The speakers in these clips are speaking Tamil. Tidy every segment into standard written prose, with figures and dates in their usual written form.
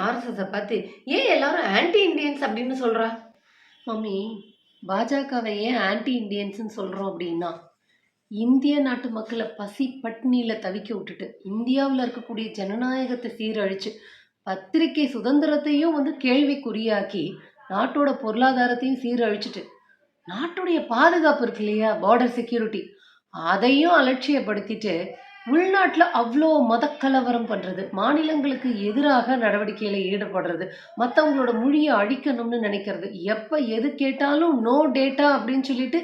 ஆர்எஸ்எஸ பார்த்து ஏன் எல்லாரும் ஆன்டி இண்டியன்ஸ் அப்படின்னு சொல்றா? மம்மி, பாஜகவை ஏன் ஆன்டி இண்டியன்ஸ்ன்னு சொல்றோம் அப்படின்னா, இந்திய நாட்டு மக்களை பசி பட்டினியில தவிக்க விட்டுட்டு, இந்தியாவில் இருக்கக்கூடிய ஜனநாயகத்தை சீரழிச்சு, பத்திரிகை சுதந்திரத்தையும் கேள்விக்குறியாக்கி, நாட்டோட பொருளாதாரத்தையும் சீரழிச்சிட்டு, நாட்டுடைய பாதுகாப்பு இருக்கு இல்லையா? Border security. அதையும் அலட்சியப்படுத்திட்டு, உள்நாட்டுல அவ்ளோ மதக்கலவரம் பண்றது, மாநிலங்களுக்கு எதிராக நடவடிக்கையில ஈடுபடுறது, மத்தவங்களோட மொழிய அழிக்கணும்னு நினைக்கிறது, எப்ப எது கேட்டாலும் நோ டேட்டா அப்படின்னு சொல்லிட்டு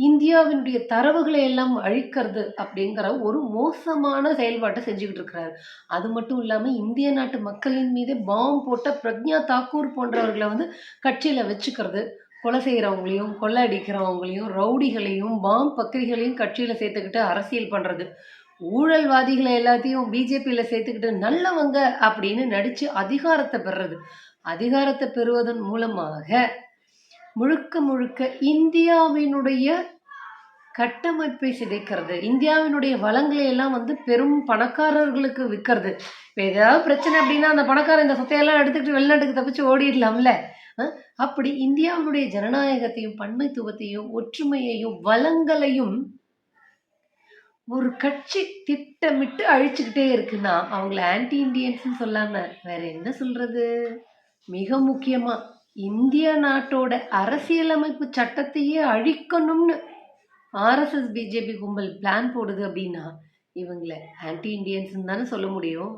இந்தியாவினுடைய தரவுகளை எல்லாம் அழிக்கிறது அப்படிங்கிற ஒரு மோசமான செயல்பாட்டை செஞ்சுக்கிட்டு இருக்கிறாரு. அது மட்டும் இல்லாம இந்திய நாட்டு மக்களின் மீதே பாம் போட்ட பிரக்ஞா தாக்கூர் போன்றவர்களை கட்சியில வச்சுக்கிறது, கொலை செய்கிறவங்களையும் கொள்ளை அடிக்கிறவங்களையும் ரவுடிகளையும் பாம் பக்கிரிகளையும் கட்சியில் சேர்த்துக்கிட்டு அரசியல் பண்ணுறது, ஊழல்வாதிகளை எல்லாத்தையும் பிஜேபியில் சேர்த்துக்கிட்டு நல்லவங்க அப்படின்னு நடித்து அதிகாரத்தை பெறுறது. அதிகாரத்தை பெறுவதன் மூலமாக முழுக்க முழுக்க இந்தியாவினுடைய கட்டமைப்பை சிதைக்கிறது, இந்தியாவினுடைய வளங்களை எல்லாம் பெரும் பணக்காரர்களுக்கு விற்கிறது. இப்போ ஏதாவது பிரச்சனை அப்படின்னா அந்த பணக்காரன் இந்த சொத்தையெல்லாம் எடுத்துக்கிட்டு வெளிநாட்டுக்கு தப்பிச்சு ஓடிடலாம்ல. அப்படி இந்தியாவினுடைய ஜனநாயகத்தையும் பன்மைத்துவத்தையும் ஒற்றுமையையும் வளங்களையும் ஒரு கட்சி திட்டமிட்டு அழிச்சுக்கிட்டே இருக்குன்னா அவங்கள ஆன்டி இண்டியன்ஸ்ன்னு சொல்லாம வேற என்ன சொல்றது? மிக முக்கியமா இந்திய நாட்டோட அரசியலமைப்பு சட்டத்தையே அழிக்கணும்னு ஆர்எஸ்எஸ் பிஜேபி கும்பல் பிளான் போடுது அப்படின்னா இவங்கள ஆன்டி இண்டியன்ஸ் தானே சொல்ல முடியும்.